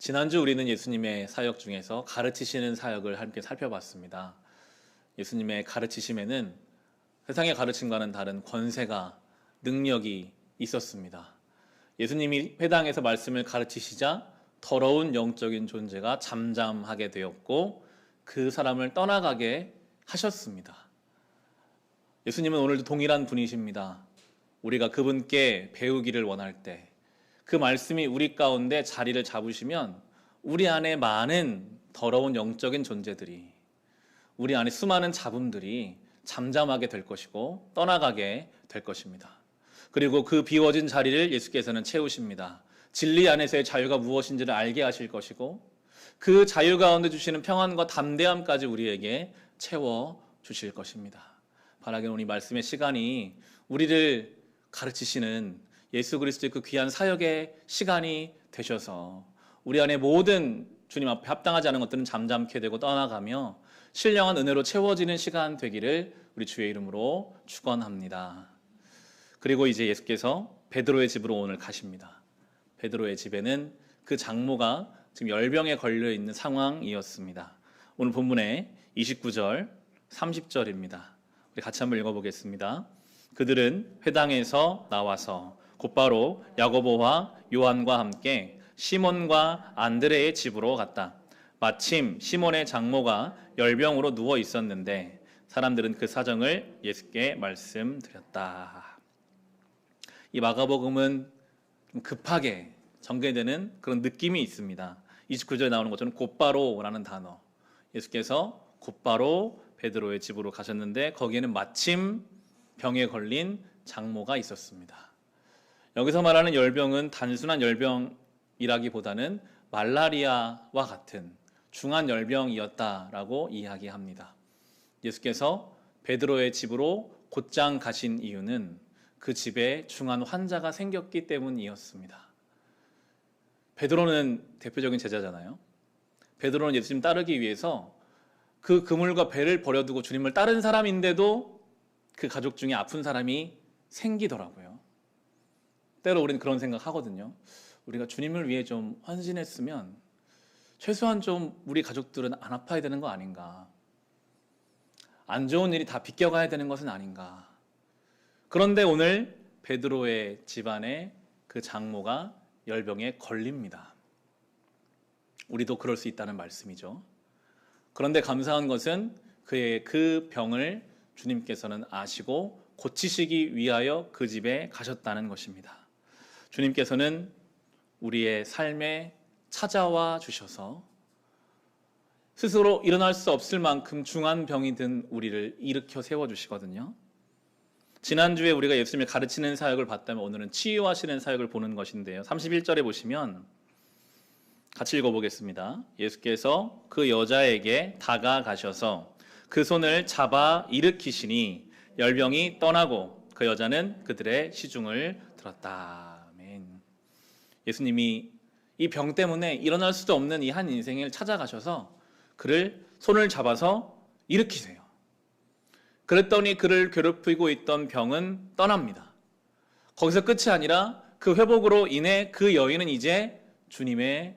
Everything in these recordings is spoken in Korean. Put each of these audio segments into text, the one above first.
지난주 우리는 예수님의 사역 중에서 가르치시는 사역을 함께 살펴봤습니다. 예수님의 가르치심에는 세상의 가르침과는 다른 권세가, 능력이 있었습니다. 예수님이 회당에서 말씀을 가르치시자 더러운 영적인 존재가 잠잠하게 되었고 그 사람을 떠나가게 하셨습니다. 예수님은 오늘도 동일한 분이십니다. 우리가 그분께 배우기를 원할 때 그 말씀이 우리 가운데 자리를 잡으시면 우리 안에 많은 더러운 영적인 존재들이, 우리 안에 수많은 잡음들이 잠잠하게 될 것이고 떠나가게 될 것입니다. 그리고 그 비워진 자리를 예수께서는 채우십니다. 진리 안에서의 자유가 무엇인지를 알게 하실 것이고 그 자유 가운데 주시는 평안과 담대함까지 우리에게 채워 주실 것입니다. 바라기는 우리 말씀의 시간이 우리를 가르치시는 예수 그리스도의 그 귀한 사역의 시간이 되셔서 우리 안에 모든 주님 앞에 합당하지 않은 것들은 잠잠케 되고 떠나가며 신령한 은혜로 채워지는 시간 되기를 우리 주의 이름으로 축원합니다. 그리고 이제 예수께서 베드로의 집으로 오늘 가십니다. 베드로의 집에는 그 장모가 지금 열병에 걸려 있는 상황이었습니다. 오늘 본문의 29절, 30절입니다. 우리 같이 한번 읽어보겠습니다. 그들은 회당에서 나와서 곧바로 야고보와 요한과 함께 시몬과 안드레의 집으로 갔다. 마침 시몬의 장모가 열병으로 누워 있었는데 사람들은 그 사정을 예수께 말씀드렸다. 이 마가복음은 좀 급하게 전개되는 그런 느낌이 있습니다. 29절에 나오는 것처럼 곧바로라는 단어. 예수께서 곧바로 베드로의 집으로 가셨는데 거기에는 마침 병에 걸린 장모가 있었습니다. 여기서 말하는 열병은 단순한 열병이라기보다는 말라리아와 같은 중한 열병이었다라고 이야기합니다. 예수께서 베드로의 집으로 곧장 가신 이유는 그 집에 중한 환자가 생겼기 때문이었습니다. 베드로는 대표적인 제자잖아요. 베드로는 예수님 따르기 위해서 그 그물과 배를 버려두고 주님을 따른 사람인데도 그 가족 중에 아픈 사람이 생기더라고요. 때로 우리는 그런 생각 하거든요. 우리가 주님을 위해 좀 헌신했으면 최소한 좀 우리 가족들은 안 아파야 되는 거 아닌가. 안 좋은 일이 다 비껴가야 되는 것은 아닌가. 그런데 오늘 베드로의 집안에 그 장모가 열병에 걸립니다. 우리도 그럴 수 있다는 말씀이죠. 그런데 감사한 것은 그의 그 병을 주님께서는 아시고 고치시기 위하여 그 집에 가셨다는 것입니다. 주님께서는 우리의 삶에 찾아와 주셔서 스스로 일어날 수 없을 만큼 중한 병이 든 우리를 일으켜 세워주시거든요. 지난주에 우리가 예수님을 가르치는 사역을 봤다면 오늘은 치유하시는 사역을 보는 것인데요. 31절에 보시면 같이 읽어보겠습니다. 예수께서 그 여자에게 다가가셔서 그 손을 잡아 일으키시니 열병이 떠나고 그 여자는 그들의 시중을 들었다. 아멘. 예수님이 이 병 때문에 일어날 수도 없는 이 한 인생을 찾아가셔서 그를 손을 잡아서 일으키세요. 그랬더니 그를 괴롭히고 있던 병은 떠납니다. 거기서 끝이 아니라 그 회복으로 인해 그 여인은 이제 주님의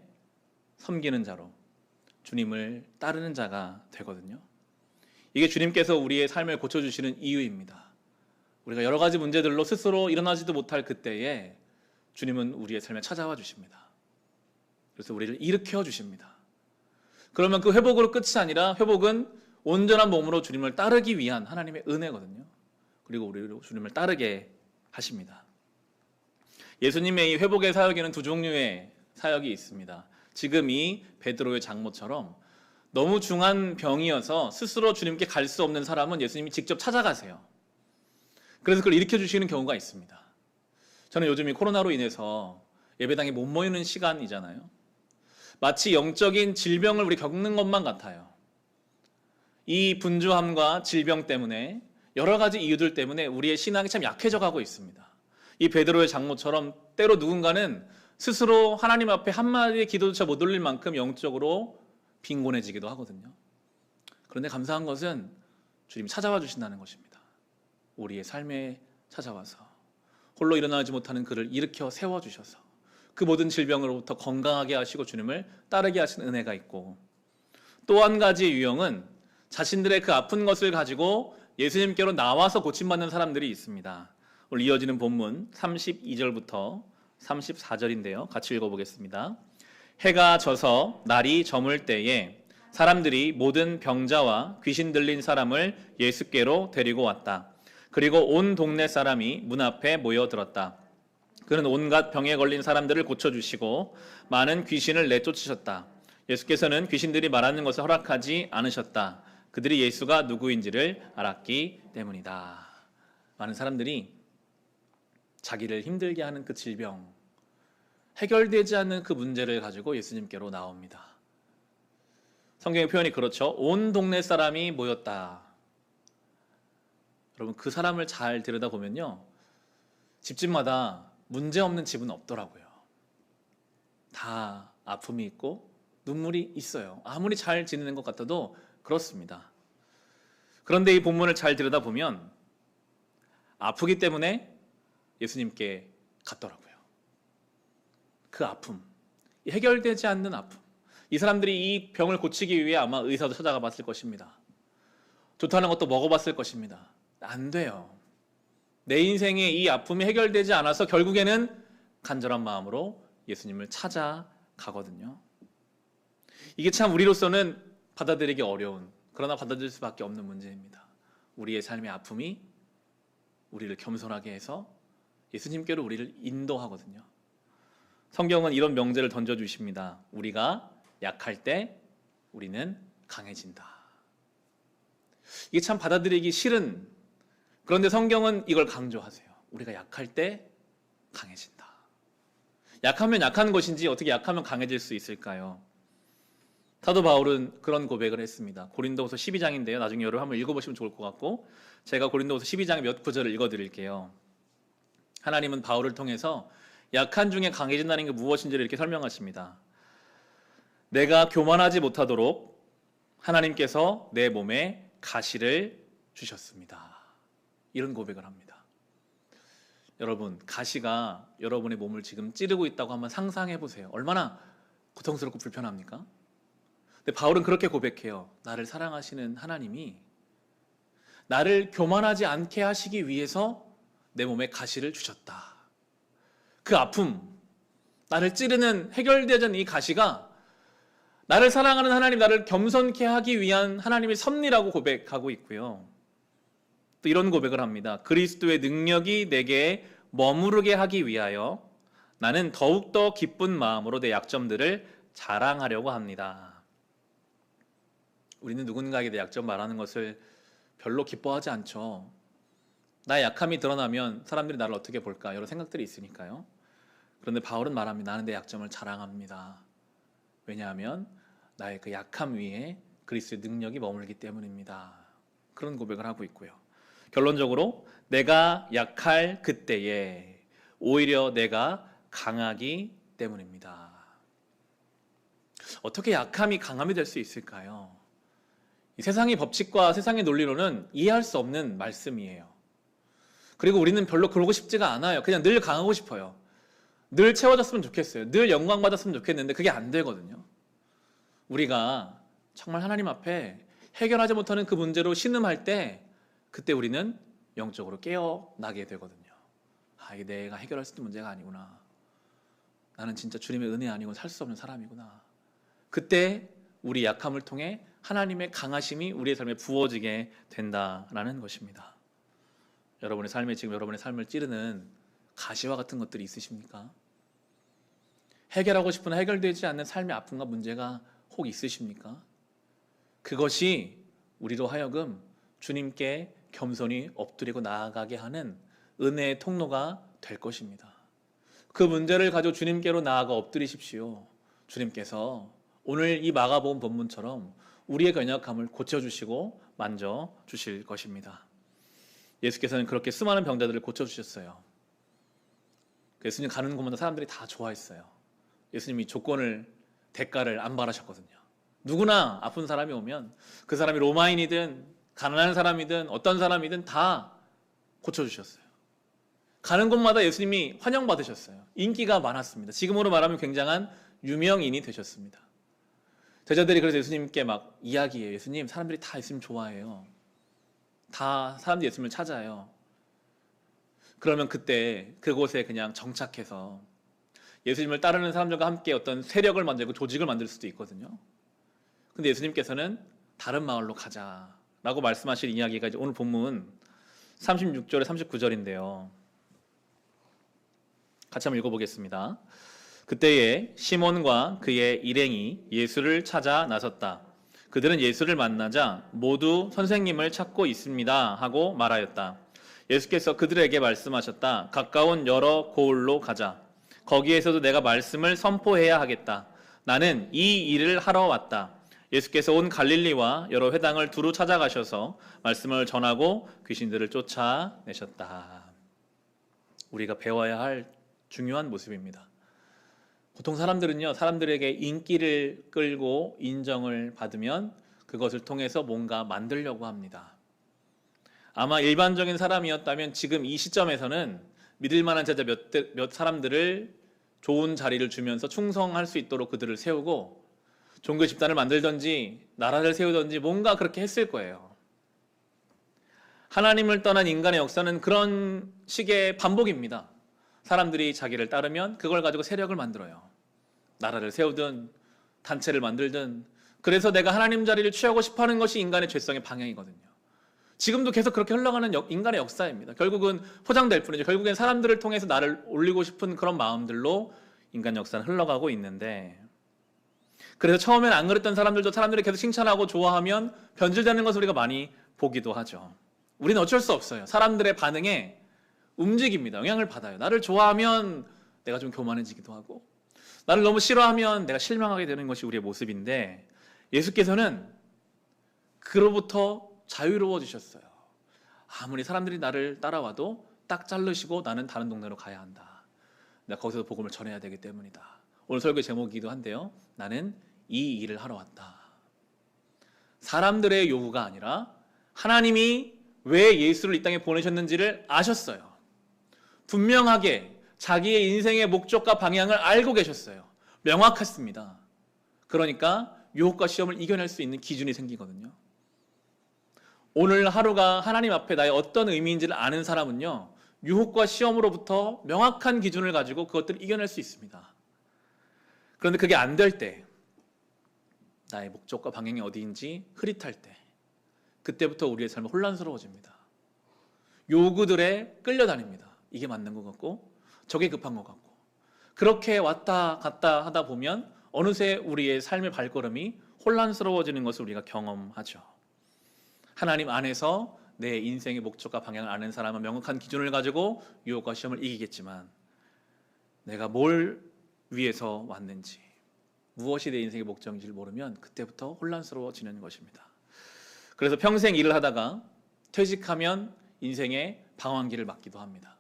섬기는 자로, 주님을 따르는 자가 되거든요. 이게 주님께서 우리의 삶을 고쳐주시는 이유입니다. 우리가 여러 가지 문제들로 스스로 일어나지도 못할 그때에 주님은 우리의 삶에 찾아와 주십니다. 그래서 우리를 일으켜 주십니다. 그러면 그 회복으로 끝이 아니라 회복은 온전한 몸으로 주님을 따르기 위한 하나님의 은혜거든요. 그리고 우리를 주님을 따르게 하십니다. 예수님의 이 회복의 사역에는 두 종류의 사역이 있습니다. 지금 이 베드로의 장모처럼 너무 중한 병이어서 스스로 주님께 갈 수 없는 사람은 예수님이 직접 찾아가세요. 그래서 그걸 일으켜 주시는 경우가 있습니다. 저는 요즘 이 코로나로 인해서 예배당에 못 모이는 시간이잖아요. 마치 영적인 질병을 우리 겪는 것만 같아요. 이 분주함과 질병 때문에 여러 가지 이유들 때문에 우리의 신앙이 참 약해져 가고 있습니다. 이 베드로의 장모처럼 때로 누군가는 스스로 하나님 앞에 한마디의 기도조차 못 올릴 만큼 영적으로 빈곤해지기도 하거든요. 그런데 감사한 것은 주님이 찾아와 주신다는 것입니다. 우리의 삶에 찾아와서 홀로 일어나지 못하는 그를 일으켜 세워주셔서 그 모든 질병으로부터 건강하게 하시고 주님을 따르게 하신 은혜가 있고, 또 한 가지 유형은 자신들의 그 아픈 것을 가지고 예수님께로 나와서 고침받는 사람들이 있습니다. 오늘 이어지는 본문 32절부터 34절인데요. 같이 읽어보겠습니다. 해가 져서 날이 저물 때에 사람들이 모든 병자와 귀신 들린 사람을 예수께로 데리고 왔다. 그리고 온 동네 사람이 문 앞에 모여들었다. 그는 온갖 병에 걸린 사람들을 고쳐주시고 많은 귀신을 내쫓으셨다. 예수께서는 귀신들이 말하는 것을 허락하지 않으셨다. 그들이 예수가 누구인지를 알았기 때문이다. 많은 사람들이 자기를 힘들게 하는 그 질병, 해결되지 않는 그 문제를 가지고 예수님께로 나옵니다. 성경의 표현이 그렇죠. 온 동네 사람이 모였다. 여러분, 그 사람을 잘 들여다보면요, 집집마다 문제없는 집은 없더라고요. 다 아픔이 있고 눈물이 있어요. 아무리 잘 지내는 것 같아도 그렇습니다. 그런데 이 본문을 잘 들여다보면 아프기 때문에 예수님께 갔더라고요. 그 아픔, 해결되지 않는 아픔, 이 사람들이 이 병을 고치기 위해 아마 의사도 찾아가 봤을 것입니다. 좋다는 것도 먹어봤을 것입니다. 안 돼요. 내 인생에 이 아픔이 해결되지 않아서 결국에는 간절한 마음으로 예수님을 찾아가거든요. 이게 참 우리로서는 받아들이기 어려운, 그러나 받아들일 수밖에 없는 문제입니다. 우리의 삶의 아픔이 우리를 겸손하게 해서 예수님께로 우리를 인도하거든요. 성경은 이런 명제를 던져주십니다. 우리가 약할 때 우리는 강해진다. 이게 참 받아들이기 싫은, 그런데 성경은 이걸 강조하세요. 우리가 약할 때 강해진다. 약하면 약한 것인지 어떻게 약하면 강해질 수 있을까요? 사도 바울은 그런 고백을 했습니다. 고린도후서 12장인데요. 나중에 여러분 한번 읽어보시면 좋을 것 같고, 제가 고린도후서 12장의 몇 구절을 읽어드릴게요. 하나님은 바울을 통해서 약한 중에 강해진다는 게 무엇인지를 이렇게 설명하십니다. 내가 교만하지 못하도록 하나님께서 내 몸에 가시를 주셨습니다. 이런 고백을 합니다. 여러분, 가시가 여러분의 몸을 지금 찌르고 있다고 한번 상상해 보세요. 얼마나 고통스럽고 불편합니까? 근데 바울은 그렇게 고백해요. 나를 사랑하시는 하나님이 나를 교만하지 않게 하시기 위해서 내 몸에 가시를 주셨다. 그 아픔, 나를 찌르는 해결되지 않는 이 가시가 나를 사랑하는 하나님, 나를 겸손케 하기 위한 하나님의 섭리라고 고백하고 있고요. 또 이런 고백을 합니다. 그리스도의 능력이 내게 머무르게 하기 위하여 나는 더욱더 기쁜 마음으로 내 약점들을 자랑하려고 합니다. 우리는 누군가에게 내 약점 말하는 것을 별로 기뻐하지 않죠. 나의 약함이 드러나면 사람들이 나를 어떻게 볼까 여러 생각들이 있으니까요. 그런데 바울은 말합니다. 나는 내 약점을 자랑합니다. 왜냐하면 나의 그 약함 위에 그리스도의 능력이 머물기 때문입니다. 그런 고백을 하고 있고요. 결론적으로 내가 약할 그때에 오히려 내가 강하기 때문입니다. 어떻게 약함이 강함이 될 수 있을까요? 이 세상의 법칙과 세상의 논리로는 이해할 수 없는 말씀이에요. 그리고 우리는 별로 그러고 싶지가 않아요. 그냥 늘 강하고 싶어요. 늘 채워졌으면 좋겠어요. 늘 영광 받았으면 좋겠는데 그게 안 되거든요. 우리가 정말 하나님 앞에 해결하지 못하는 그 문제로 신음할 때 그때 우리는 영적으로 깨어나게 되거든요. 아, 이게 내가 해결할 수 있는 문제가 아니구나. 나는 진짜 주님의 은혜 아니고 살 수 없는 사람이구나. 그때 우리 약함을 통해 하나님의 강하심이 우리의 삶에 부어지게 된다라는 것입니다. 여러분의 삶에 지금 여러분의 삶을 찌르는 가시와 같은 것들이 있으십니까? 해결하고 싶은 해결되지 않는 삶의 아픔과 문제가 혹 있으십니까? 그것이 우리로 하여금 주님께 겸손히 엎드리고 나아가게 하는 은혜의 통로가 될 것입니다. 그 문제를 가지고 주님께로 나아가 엎드리십시오. 주님께서 오늘 이 마가복음 본문처럼 우리의 연약함을 고쳐주시고 만져주실 것입니다. 예수께서는 그렇게 수많은 병자들을 고쳐주셨어요. 예수님 가는 곳마다 사람들이 다 좋아했어요. 예수님이 조건을, 대가를 안 바라셨거든요. 누구나 아픈 사람이 오면 그 사람이 로마인이든 가난한 사람이든 어떤 사람이든 다 고쳐주셨어요. 가는 곳마다 예수님이 환영받으셨어요. 인기가 많았습니다. 지금으로 말하면 굉장한 유명인이 되셨습니다. 제자들이 그래서 예수님께 막 이야기해요. 예수님, 사람들이 다 예수님 좋아해요. 다 사람들이 예수님을 찾아요. 그러면 그때 그곳에 그냥 정착해서 예수님을 따르는 사람들과 함께 어떤 세력을 만들고 조직을 만들 수도 있거든요. 근데 예수님께서는 다른 마을로 가자라고 말씀하신 이야기가 이제 오늘 본문 36절에 39절인데요. 같이 한번 읽어보겠습니다. 그때에 시몬과 그의 일행이 예수를 찾아 나섰다. 그들은 예수를 만나자 모두 선생님을 찾고 있습니다 하고 말하였다. 예수께서 그들에게 말씀하셨다. 가까운 여러 고을로 가자. 거기에서도 내가 말씀을 선포해야 하겠다. 나는 이 일을 하러 왔다. 예수께서 온 갈릴리와 여러 회당을 두루 찾아가셔서 말씀을 전하고 귀신들을 쫓아내셨다. 우리가 배워야 할 중요한 모습입니다. 보통 사람들은요, 사람들에게 인기를 끌고 인정을 받으면 그것을 통해서 뭔가 만들려고 합니다. 아마 일반적인 사람이었다면 지금 이 시점에서는 믿을 만한 제자 몇 사람들을 좋은 자리를 주면서 충성할 수 있도록 그들을 세우고 종교 집단을 만들든지 나라를 세우든지 뭔가 그렇게 했을 거예요. 하나님을 떠난 인간의 역사는 그런 식의 반복입니다. 사람들이 자기를 따르면 그걸 가지고 세력을 만들어요. 나라를 세우든 단체를 만들든. 그래서 내가 하나님 자리를 취하고 싶어하는 것이 인간의 죄성의 방향이거든요. 지금도 계속 그렇게 흘러가는 인간의 역사입니다. 결국은 포장될 뿐이죠. 결국엔 사람들을 통해서 나를 올리고 싶은 그런 마음들로 인간 역사는 흘러가고 있는데, 그래서 처음엔 안 그랬던 사람들도 사람들이 계속 칭찬하고 좋아하면 변질되는 것을 우리가 많이 보기도 하죠. 우리는 어쩔 수 없어요. 사람들의 반응에 움직입니다. 영향을 받아요. 나를 좋아하면 내가 좀 교만해지기도 하고, 나를 너무 싫어하면 내가 실망하게 되는 것이 우리의 모습인데, 예수께서는 그로부터 자유로워지셨어요. 아무리 사람들이 나를 따라와도 딱 자르시고 나는 다른 동네로 가야 한다. 내가 거기서 복음을 전해야 되기 때문이다. 오늘 설교 제목이기도 한데요. 나는 이 일을 하러 왔다. 사람들의 요구가 아니라 하나님이 왜 예수를 이 땅에 보내셨는지를 아셨어요. 분명하게 자기의 인생의 목적과 방향을 알고 계셨어요. 명확했습니다. 그러니까 유혹과 시험을 이겨낼 수 있는 기준이 생기거든요. 오늘 하루가 하나님 앞에 나의 어떤 의미인지를 아는 사람은요, 유혹과 시험으로부터 명확한 기준을 가지고 그것들을 이겨낼 수 있습니다. 그런데 그게 안 될 때, 나의 목적과 방향이 어디인지 흐릿할 때, 그때부터 우리의 삶은 혼란스러워집니다. 요구들에 끌려다닙니다. 이게 맞는 것 같고 저게 급한 것 같고, 그렇게 왔다 갔다 하다 보면 어느새 우리의 삶의 발걸음이 혼란스러워지는 것을 우리가 경험하죠. 하나님 안에서 내 인생의 목적과 방향을 아는 사람은 명확한 기준을 가지고 유혹과 시험을 이기겠지만, 내가 뭘 위해서 왔는지, 무엇이 내 인생의 목적인지를 모르면 그때부터 혼란스러워지는 것입니다. 그래서 평생 일을 하다가 퇴직하면 인생의 방황기를 맞기도 합니다.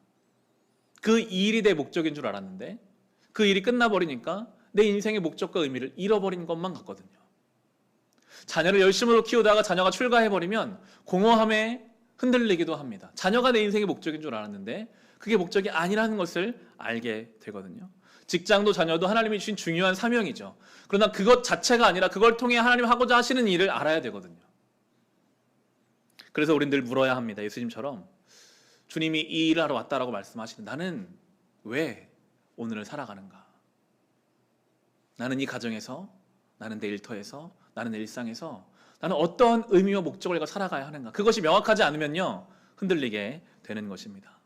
그 일이 내 목적인 줄 알았는데 그 일이 끝나버리니까 내 인생의 목적과 의미를 잃어버린 것만 같거든요. 자녀를 열심으로 키우다가 자녀가 출가해버리면 공허함에 흔들리기도 합니다. 자녀가 내 인생의 목적인 줄 알았는데 그게 목적이 아니라는 것을 알게 되거든요. 직장도 자녀도 하나님이 주신 중요한 사명이죠. 그러나 그것 자체가 아니라 그걸 통해 하나님 하고자 하시는 일을 알아야 되거든요. 그래서 우린 늘 물어야 합니다. 예수님처럼 주님이 이 일을 하러 왔다라고 말씀하시는, 나는 왜 오늘을 살아가는가? 나는 이 가정에서, 나는 내 일터에서, 나는 내 일상에서 나는 어떤 의미와 목적을 가지고 살아가야 하는가? 그것이 명확하지 않으면요, 흔들리게 되는 것입니다.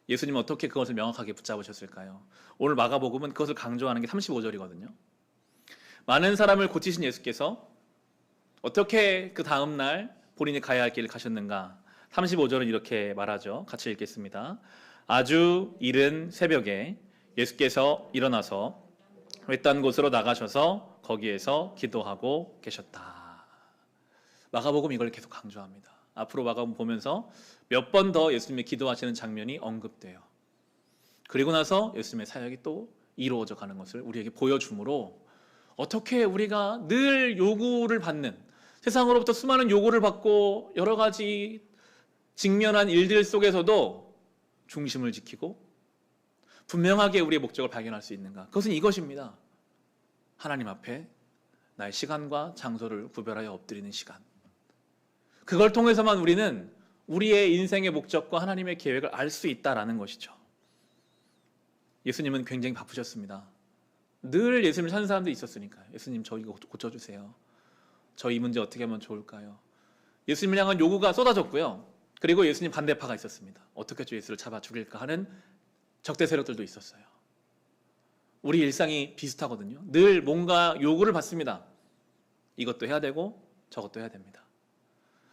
예수님은 어떻게 그것을 명확하게 붙잡으셨을까요? 오늘 마가복음은 그것을 강조하는 게 35절이거든요. 많은 사람을 고치신 예수께서 어떻게 그 다음날 본인이 가야 할 길을 가셨는가? 35절은 이렇게 말하죠. 같이 읽겠습니다. 아주 이른 새벽에 예수께서 일어나서 외딴 곳으로 나가셔서 거기에서 기도하고 계셨다. 마가복음 이걸 계속 강조합니다. 앞으로 마가복음 보면서 몇 번 더 예수님의 기도하시는 장면이 언급돼요. 그리고 나서 예수님의 사역이 또 이루어져 가는 것을 우리에게 보여주므로, 어떻게 우리가 늘 요구를 받는, 세상으로부터 수많은 요구를 받고 여러 가지 직면한 일들 속에서도 중심을 지키고 분명하게 우리의 목적을 발견할 수 있는가? 그것은 이것입니다. 하나님 앞에 나의 시간과 장소를 구별하여 엎드리는 시간. 그걸 통해서만 우리는 우리의 인생의 목적과 하나님의 계획을 알 수 있다라는 것이죠. 예수님은 굉장히 바쁘셨습니다. 늘 예수님을 찾는 사람들이 있었으니까요. 예수님, 저 이거 고쳐주세요. 저 이 문제 어떻게 하면 좋을까요? 예수님을 향한 요구가 쏟아졌고요. 그리고 예수님 반대파가 있었습니다. 어떻게 해서 예수를 잡아 죽일까 하는 적대 세력들도 있었어요. 우리 일상이 비슷하거든요. 늘 뭔가 요구를 받습니다. 이것도 해야 되고 저것도 해야 됩니다.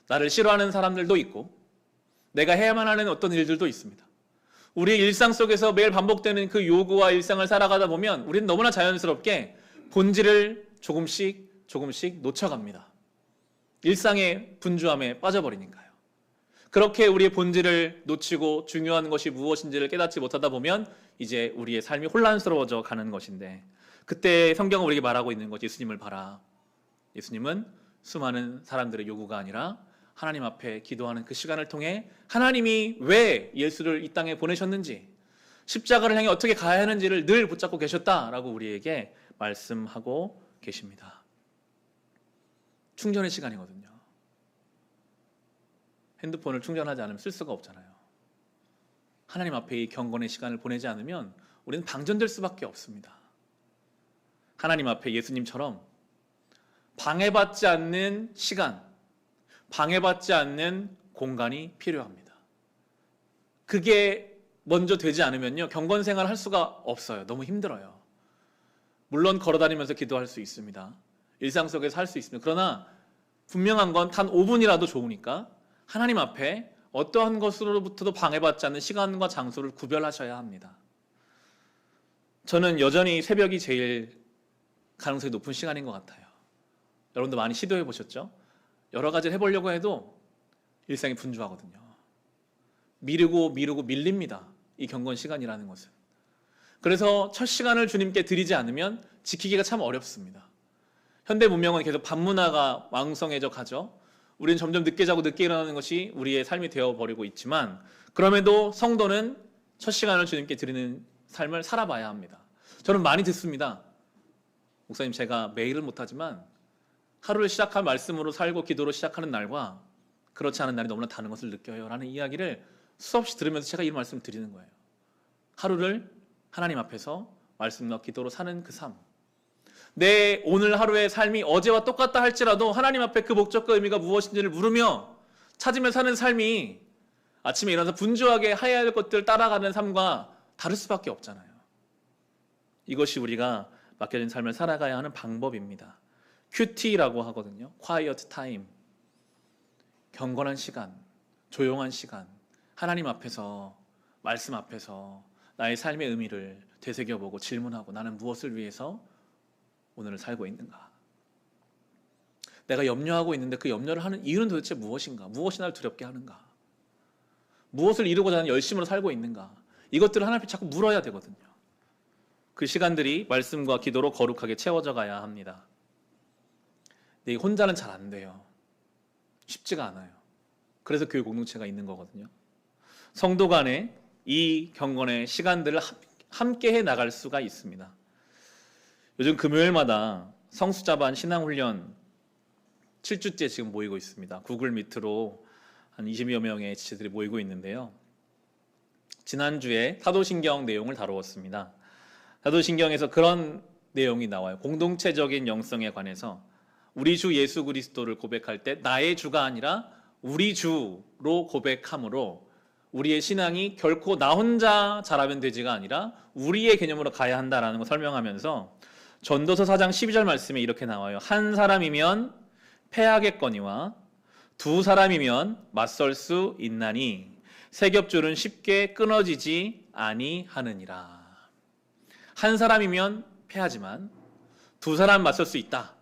나를 싫어하는 사람들도 있고 내가 해야만 하는 어떤 일들도 있습니다. 우리 일상 속에서 매일 반복되는 그 요구와 일상을 살아가다 보면 우리는 너무나 자연스럽게 본질을 조금씩 놓쳐갑니다. 일상의 분주함에 빠져버리니까요. 그렇게 우리의 본질을 놓치고 중요한 것이 무엇인지를 깨닫지 못하다 보면 이제 우리의 삶이 혼란스러워져 가는 것인데, 그때 성경은 우리에게 말하고 있는 것, 예수님을 봐라. 예수님은 수많은 사람들의 요구가 아니라 하나님 앞에 기도하는 그 시간을 통해 하나님이 왜 예수를 이 땅에 보내셨는지, 십자가를 향해 어떻게 가야 하는지를 늘 붙잡고 계셨다라고 우리에게 말씀하고 계십니다. 충전의 시간이거든요. 핸드폰을 충전하지 않으면 쓸 수가 없잖아요. 하나님 앞에 이 경건의 시간을 보내지 않으면 우리는 방전될 수밖에 없습니다. 하나님 앞에 예수님처럼 방해받지 않는 시간, 방해받지 않는 공간이 필요합니다. 그게 먼저 되지 않으면요, 경건 생활을 할 수가 없어요. 너무 힘들어요. 물론 걸어다니면서 기도할 수 있습니다. 일상 속에서 할 수 있습니다. 그러나 분명한 건 단 5분이라도 좋으니까 하나님 앞에 어떠한 것으로부터도 방해받지 않는 시간과 장소를 구별하셔야 합니다. 저는 여전히 새벽이 제일 가능성이 높은 시간인 것 같아요. 여러분도 많이 시도해 보셨죠? 여러 가지를 해보려고 해도 일상이 분주하거든요. 미루고 밀립니다. 이 경건 시간이라는 것은. 그래서 첫 시간을 주님께 드리지 않으면 지키기가 참 어렵습니다. 현대 문명은 계속 밤 문화가 왕성해져 가죠. 우리는 점점 늦게 자고 늦게 일어나는 것이 우리의 삶이 되어버리고 있지만, 그럼에도 성도는 첫 시간을 주님께 드리는 삶을 살아봐야 합니다. 저는 많이 듣습니다. 목사님, 제가 매일은 못하지만 하루를 시작할 말씀으로 살고 기도로 시작하는 날과 그렇지 않은 날이 너무나 다른 것을 느껴요 라는 이야기를 수없이 들으면서 제가 이 말씀을 드리는 거예요. 하루를 하나님 앞에서 말씀과 기도로 사는 그 삶, 내 오늘 하루의 삶이 어제와 똑같다 할지라도 하나님 앞에 그 목적과 의미가 무엇인지를 물으며 찾으며 사는 삶이 아침에 일어나서 분주하게 해야 할 것들을 따라가는 삶과 다를 수밖에 없잖아요. 이것이 우리가 맡겨진 삶을 살아가야 하는 방법입니다. QT라고 하거든요. Quiet Time. 경건한 시간, 조용한 시간, 하나님 앞에서, 말씀 앞에서 나의 삶의 의미를 되새겨보고 질문하고, 나는 무엇을 위해서 오늘을 살고 있는가? 내가 염려하고 있는데 그 염려를 하는 이유는 도대체 무엇인가? 무엇이 나를 두렵게 하는가? 무엇을 이루고자 하는 열심으로 살고 있는가? 이것들을 하나님 앞에 자꾸 물어야 되거든요. 그 시간들이 말씀과 기도로 거룩하게 채워져 가야 합니다. 근데 혼자는 잘 안 돼요. 쉽지가 않아요. 그래서 교회 공동체가 있는 거거든요. 성도 간에 이 경건의 시간들을 함께 해 나갈 수가 있습니다. 요즘 금요일마다 성수자반 신앙훈련 7주째 지금 모이고 있습니다. 구글 미트로 한 20여 명의 지체들이 모이고 있는데요. 지난주에 사도신경 내용을 다루었습니다. 사도신경에서 그런 내용이 나와요. 공동체적인 영성에 관해서 우리 주 예수 그리스도를 고백할 때 나의 주가 아니라 우리 주로 고백함으로 우리의 신앙이 결코 나 혼자 잘하면 되지가 아니라 우리의 개념으로 가야 한다라는 걸 설명하면서 전도서 4장 12절 말씀에 이렇게 나와요. 한 사람이면 패하겠거니와 두 사람이면 맞설 수 있나니 세 겹줄은 쉽게 끊어지지 아니하느니라. 한 사람이면 패하지만 두 사람 맞설 수 있다.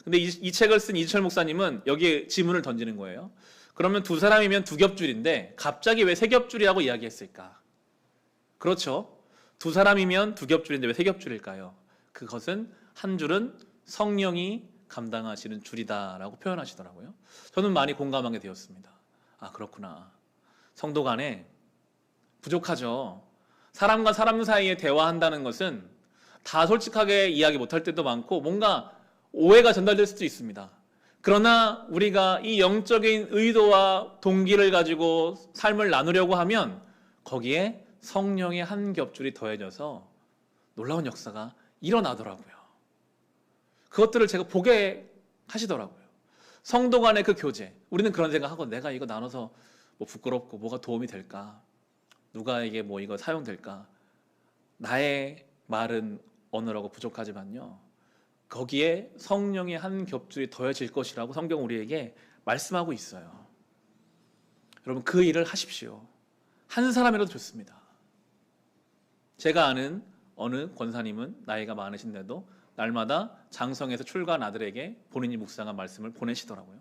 근데 이 책을 쓴 이철 목사님은 여기에 지문을 던지는 거예요. 그러면 두 사람이면 두 겹줄인데 갑자기 왜 세 겹줄이라고 이야기했을까? 그렇죠. 두 사람이면 두 겹줄인데 왜 세 겹줄일까요? 그것은 한 줄은 성령이 감당하시는 줄이다라고 표현하시더라고요. 저는 많이 공감하게 되었습니다. 아, 그렇구나. 성도 간에 부족하죠. 사람과 사람 사이에 대화한다는 것은 다 솔직하게 이야기 못할 때도 많고 뭔가 오해가 전달될 수도 있습니다. 그러나 우리가 이 영적인 의도와 동기를 가지고 삶을 나누려고 하면 거기에 성령의 한 겹줄이 더해져서 놀라운 역사가 일어나더라고요. 그것들을 제가 보게 하시더라고요. 성도 간의 그 교제. 우리는 그런 생각하고 내가 이거 나눠서 뭐 부끄럽고 뭐가 도움이 될까? 누가에게 뭐 이거 사용될까? 나의 말은 어느라고 부족하지만요. 거기에 성령의 한 겹줄이 더해질 것이라고 성경 우리에게 말씀하고 있어요. 여러분 그 일을 하십시오. 한 사람이라도 좋습니다. 제가 아는 어느 권사님은 나이가 많으신데도 날마다 장성에서 출가한 아들에게 본인이 묵상한 말씀을 보내시더라고요.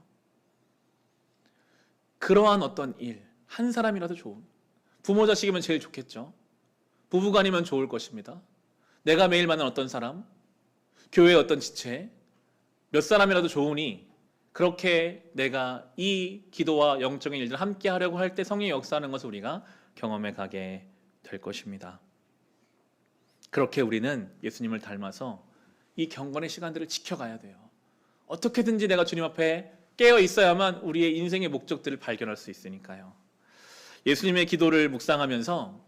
그러한 어떤 일, 한 사람이라도 좋은, 부모 자식이면 제일 좋겠죠. 부부간이면 좋을 것입니다. 내가 매일 만난 어떤 사람, 교회의 어떤 지체, 몇 사람이라도 좋으니 그렇게 내가 이 기도와 영적인 일들을 함께 하려고 할 때 성령이 역사하는 것을 우리가 경험해 가게 될 것입니다. 그렇게 우리는 예수님을 닮아서 이 경건의 시간들을 지켜가야 돼요. 어떻게든지 내가 주님 앞에 깨어 있어야만 우리의 인생의 목적들을 발견할 수 있으니까요. 예수님의 기도를 묵상하면서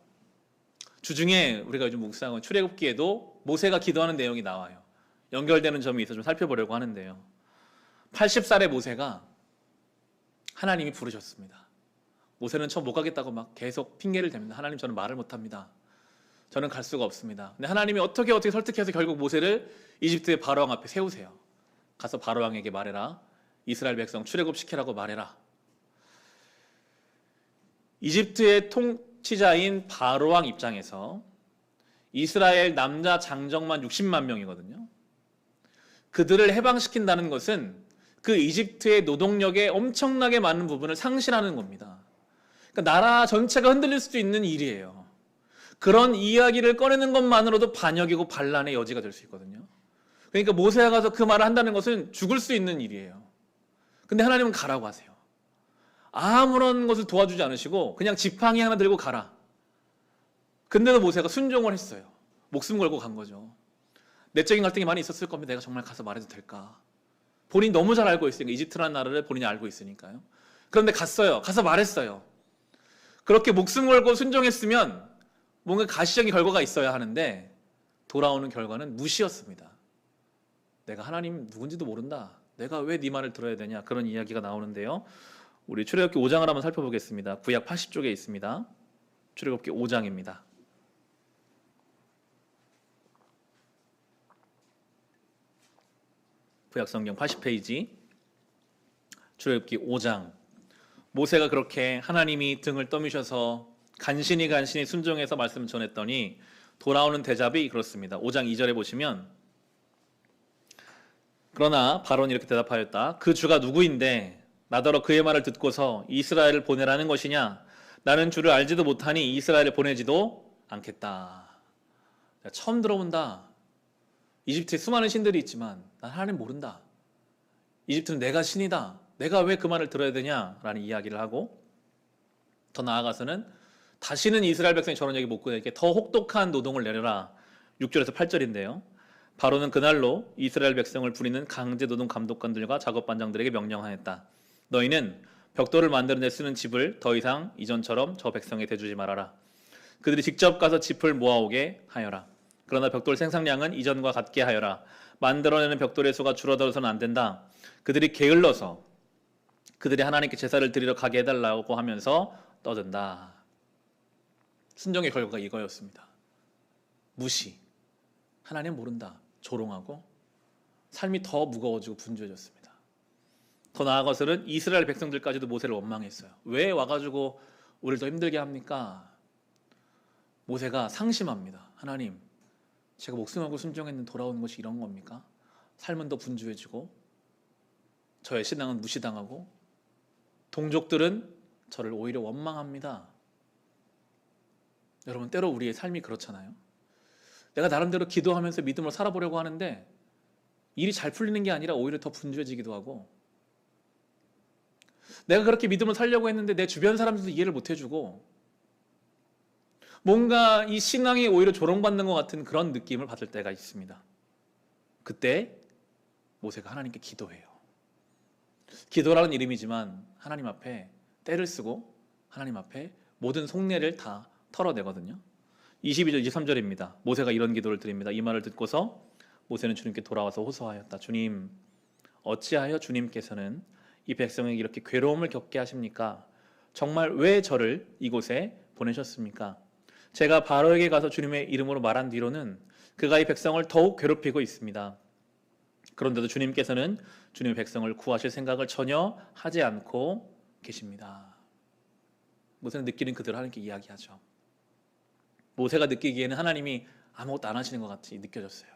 주중에 우리가 요즘 묵상은 출애굽기에도 모세가 기도하는 내용이 나와요. 연결되는 점이 있어서 좀 살펴보려고 하는데요. 80살의 모세가 하나님이 부르셨습니다. 모세는 처음 못 가겠다고 막 계속 핑계를 댑니다. 하나님 저는 말을 못합니다. 저는 갈 수가 없습니다. 근데 하나님이 어떻게 설득해서 결국 모세를 이집트의 바로왕 앞에 세우세요. 가서 바로왕에게 말해라. 이스라엘 백성 출애굽시키라고 말해라. 이집트의 통치자인 바로왕 입장에서 이스라엘 남자 장정만 60만 명이거든요. 그들을 해방시킨다는 것은 그 이집트의 노동력의 엄청나게 많은 부분을 상실하는 겁니다. 그러니까 나라 전체가 흔들릴 수도 있는 일이에요. 그런 이야기를 꺼내는 것만으로도 반역이고 반란의 여지가 될 수 있거든요. 그러니까 모세가 가서 그 말을 한다는 것은 죽을 수 있는 일이에요. 근데 하나님은 가라고 하세요. 아무런 것을 도와주지 않으시고 그냥 지팡이 하나 들고 가라. 근데도 모세가 순종을 했어요. 목숨 걸고 간 거죠. 내적인 갈등이 많이 있었을 겁니다. 내가 정말 가서 말해도 될까? 본인이 너무 잘 알고 있으니까, 이집트라는 나라를 본인이 알고 있으니까요. 그런데 갔어요. 가서 말했어요. 그렇게 목숨 걸고 순종했으면 뭔가 가시적인 결과가 있어야 하는데 돌아오는 결과는 무시였습니다. 내가 하나님 누군지도 모른다. 내가 왜 네 말을 들어야 되냐. 그런 이야기가 나오는데요. 우리 출애굽기 5장을 한번 살펴보겠습니다. 구약 80쪽에 있습니다. 출애굽기 5장입니다. 구약 성경 80페이지 출애굽기 5장. 모세가 그렇게 하나님이 등을 떠미셔서 간신히 순종해서 말씀을 전했더니 돌아오는 대답이 그렇습니다. 5장 2절에 보시면 그러나 바로는 이렇게 대답하였다. 그 주가 누구인데 나더러 그의 말을 듣고서 이스라엘을 보내라는 것이냐? 나는 주를 알지도 못하니 이스라엘을 보내지도 않겠다. 처음 들어본다. 이집트에 수많은 신들이 있지만 난 하나님 모른다. 이집트는 내가 신이다. 내가 왜 그 말을 들어야 되냐라는 이야기를 하고 더 나아가서는 다시는 이스라엘 백성이 저런 얘기 못 꺼내게 더 혹독한 노동을 내려라. 6절에서 8절인데요. 바로는 그날로 이스라엘 백성을 부리는 강제 노동 감독관들과 작업반장들에게 명령하였다. 너희는 벽돌을 만드는 데 쓰는 집을 더 이상 이전처럼 저 백성에 대주지 말아라. 그들이 직접 가서 짚을 모아오게 하여라. 그러나 벽돌 생산량은 이전과 같게 하여라. 만들어내는 벽돌의 수가 줄어들어서는 안 된다. 그들이 게을러서 그들이 하나님께 제사를 드리러 가게 해달라고 하면서 떠든다. 순종의 결과가 이거였습니다. 무시. 하나님 모른다. 조롱하고 삶이 더 무거워지고 분주해졌습니다. 더 나아가서는 이스라엘 백성들까지도 모세를 원망했어요. 왜 와가지고 우리를 더 힘들게 합니까? 모세가 상심합니다. 하나님, 제가 목숨하고 순종했는데 돌아오는 것이 이런 겁니까? 삶은 더 분주해지고 저의 신앙은 무시당하고 동족들은 저를 오히려 원망합니다. 여러분, 때로 우리의 삶이 그렇잖아요. 내가 나름대로 기도하면서 믿음으로 살아보려고 하는데 일이 잘 풀리는 게 아니라 오히려 더 분주해지기도 하고, 내가 그렇게 믿음을 살려고 했는데 내 주변 사람들도 이해를 못 해주고, 뭔가 이 신앙이 오히려 조롱받는 것 같은 그런 느낌을 받을 때가 있습니다. 그때 모세가 하나님께 기도해요. 기도라는 이름이지만 하나님 앞에 때를 쓰고 하나님 앞에 모든 속내를 다 털어내거든요. 22절 23절입니다. 모세가 이런 기도를 드립니다. 이 말을 듣고서 모세는 주님께 돌아와서 호소하였다. 주님, 어찌하여 주님께서는 이 백성에게 이렇게 괴로움을 겪게 하십니까? 정말 왜 저를 이곳에 보내셨습니까? 제가 바로에게 가서 주님의 이름으로 말한 뒤로는 그가 이 백성을 더욱 괴롭히고 있습니다. 그런데도 주님께서는 주님의 백성을 구하실 생각을 전혀 하지 않고 계십니다. 모세는 느끼는 그대로 하나님께 이야기하죠. 모세가 느끼기에는 하나님이 아무것도 안 하시는 것 같이 느껴졌어요.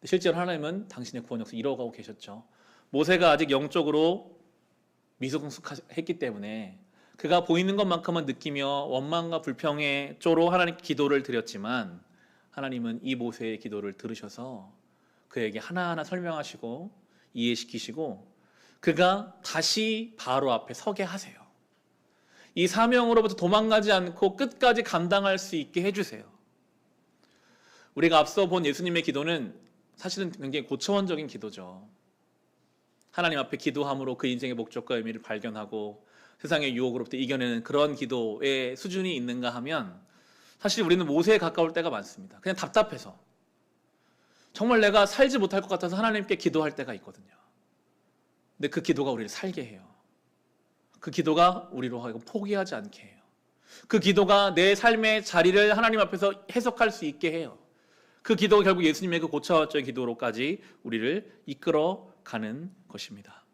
실제로 하나님은 당신의 구원 역사 이뤄가고 계셨죠. 모세가 아직 영적으로 미성숙했기 때문에 그가 보이는 것만큼은 느끼며 원망과 불평의 쪼로 하나님께 기도를 드렸지만 하나님은 이 모세의 기도를 들으셔서 그에게 하나하나 설명하시고 이해시키시고 그가 다시 바로 앞에 서게 하세요. 이 사명으로부터 도망가지 않고 끝까지 감당할 수 있게 해주세요. 우리가 앞서 본 예수님의 기도는 사실은 굉장히 고차원적인 기도죠. 하나님 앞에 기도함으로 그 인생의 목적과 의미를 발견하고 세상의 유혹으로부터 이겨내는 그런 기도의 수준이 있는가 하면 사실 우리는 모세에 가까울 때가 많습니다. 그냥 답답해서 정말 내가 살지 못할 것 같아서 하나님께 기도할 때가 있거든요. 근데 그 기도가 우리를 살게 해요. 그 기도가 우리로 하여금 포기하지 않게 해요. 그 기도가 내 삶의 자리를 하나님 앞에서 해석할 수 있게 해요. 그 기도가 결국 예수님의 그 고차원적인 기도로까지 우리를 이끌어가는 것입니다.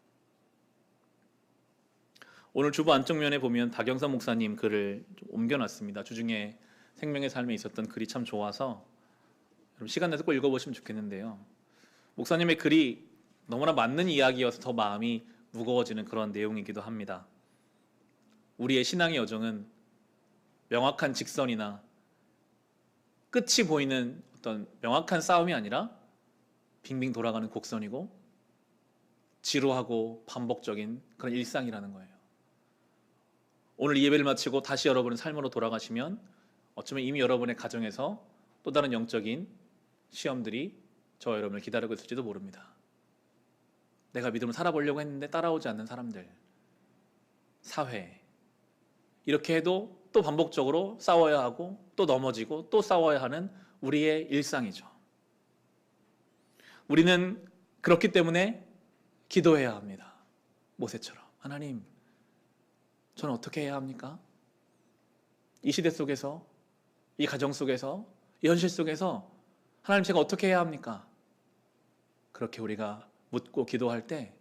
오늘 주보 안쪽면에 보면 박영선 목사님 글을 좀 옮겨놨습니다. 주중에 생명의 삶에 있었던 글이 참 좋아서 여러분 시간 내서 꼭 읽어보시면 좋겠는데요. 목사님의 글이 너무나 맞는 이야기여서 더 마음이 무거워지는 그런 내용이기도 합니다. 우리의 신앙의 여정은 명확한 직선이나 끝이 보이는 어떤 명확한 싸움이 아니라 빙빙 돌아가는 곡선이고 지루하고 반복적인 그런 일상이라는 거예요. 오늘 이 예배를 마치고 다시 여러분의 삶으로 돌아가시면 어쩌면 이미 여러분의 가정에서 또 다른 영적인 시험들이 저와 여러분을 기다리고 있을지도 모릅니다. 내가 믿음을 살아보려고 했는데 따라오지 않는 사람들, 사회, 이렇게 해도 또 반복적으로 싸워야 하고 또 넘어지고 또 싸워야 하는 우리의 일상이죠. 우리는 그렇기 때문에 기도해야 합니다. 모세처럼. 하나님, 저는 어떻게 해야 합니까? 이 시대 속에서, 이 가정 속에서, 이 현실 속에서 하나님 제가 어떻게 해야 합니까? 그렇게 우리가 묻고 기도할 때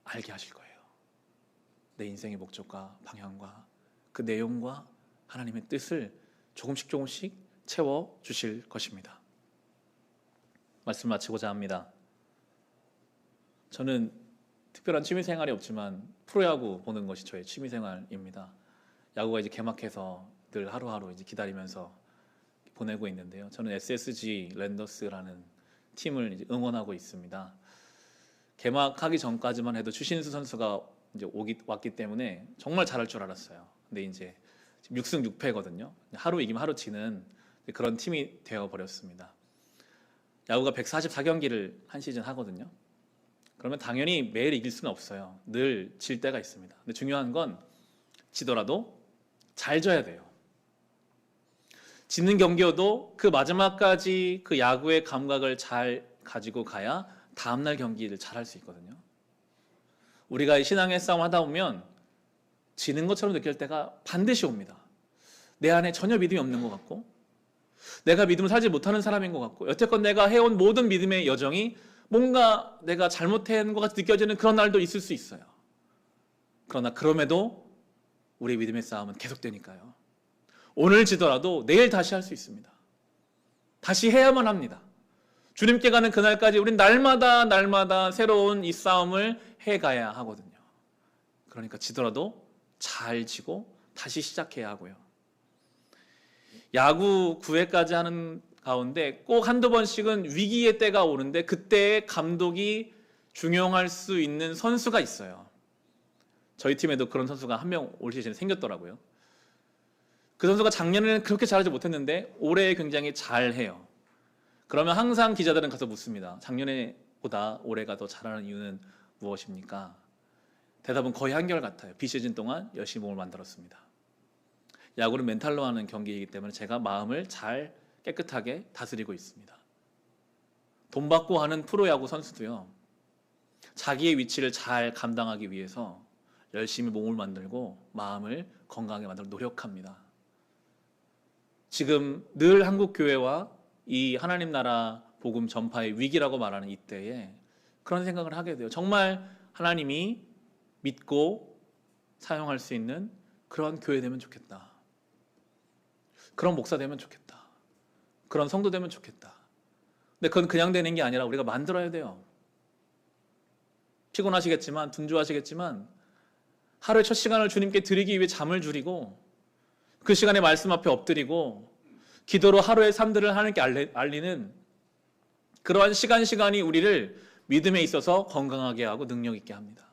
알게 하실 거예요. 내 인생의 목적과 방향과 그 내용과 하나님의 뜻을 조금씩 조금씩 채워주실 것입니다. 말씀 마치고자 합니다. 저는 특별한 취미생활이 없지만 프로야구 보는 것이 저의 취미생활입니다. 야구가 이제 개막해서 늘 하루하루 이제 기다리면서 보내고 있는데요. 저는 SSG 랜더스라는 팀을 이제 응원하고 있습니다. 개막하기 전까지만 해도 추신수 선수가 이제 왔기 때문에 정말 잘할 줄 알았어요. 근데 이제 6승 6패거든요. 하루 이기면 하루 지는 그런 팀이 되어 버렸습니다. 야구가 144경기를 한 시즌 하거든요. 그러면 당연히 매일 이길 수는 없어요. 늘 질 때가 있습니다. 근데 중요한 건 지더라도 잘 져야 돼요. 지는 경기여도 그 마지막까지 그 야구의 감각을 잘 가지고 가야 다음날 경기를 잘 할 수 있거든요. 우리가 신앙의 싸움 하다 보면 지는 것처럼 느낄 때가 반드시 옵니다. 내 안에 전혀 믿음이 없는 것 같고 내가 믿음을 살지 못하는 사람인 것 같고 여태껏 내가 해온 모든 믿음의 여정이 뭔가 내가 잘못한 것 같이 느껴지는 그런 날도 있을 수 있어요. 그러나 그럼에도 우리의 믿음의 싸움은 계속되니까요. 오늘 지더라도 내일 다시 할 수 있습니다. 다시 해야만 합니다. 주님께 가는 그날까지 우린 날마다 새로운 이 싸움을 해가야 하거든요. 그러니까 지더라도 잘 지고 다시 시작해야 하고요. 야구 9회까지 하는 가운데 꼭 한두 번씩은 위기의 때가 오는데 그때 감독이 중용할 수 있는 선수가 있어요. 저희 팀에도 그런 선수가 한 명 올 시즌에 생겼더라고요. 그 선수가 작년에는 그렇게 잘하지 못했는데 올해 굉장히 잘해요. 그러면 항상 기자들은 가서 묻습니다. 작년에보다 올해가 더 잘하는 이유는 무엇입니까? 대답은 거의 한결같아요. 비시즌 동안 열심히 몸을 만들었습니다. 야구는 멘탈로 하는 경기이기 때문에 제가 마음을 잘 깨끗하게 다스리고 있습니다. 돈 받고 하는 프로야구 선수도요, 자기의 위치를 잘 감당하기 위해서 열심히 몸을 만들고 마음을 건강하게 만들어 노력합니다. 지금 늘 한국 교회와 이 하나님 나라 복음 전파의 위기라고 말하는 이때에 그런 생각을 하게 돼요. 정말 하나님이 믿고 사용할 수 있는 그런 교회 되면 좋겠다. 그런 목사 되면 좋겠다. 그런 성도 되면 좋겠다. 근데 그건 그냥 되는 게 아니라 우리가 만들어야 돼요. 피곤하시겠지만, 분주하시겠지만 하루의 첫 시간을 주님께 드리기 위해 잠을 줄이고 그 시간에 말씀 앞에 엎드리고 기도로 하루의 삶들을 하나님께 알리는 그러한 시간이 우리를 믿음에 있어서 건강하게 하고 능력 있게 합니다.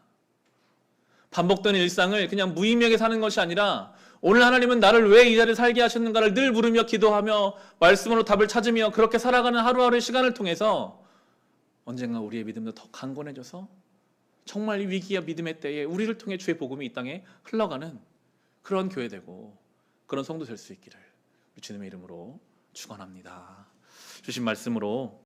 반복되는 일상을 그냥 무의미하게 사는 것이 아니라 오늘 하나님은 나를 왜 이 자리에 살게 하셨는가를 늘 물으며 기도하며 말씀으로 답을 찾으며 그렇게 살아가는 하루하루의 시간을 통해서 언젠가 우리의 믿음도 더 강건해져서 정말 이 위기와 믿음의 때에 우리를 통해 주의 복음이 이 땅에 흘러가는 그런 교회 되고 그런 성도 될 수 있기를 주님의 이름으로 축원합니다. 주신 말씀으로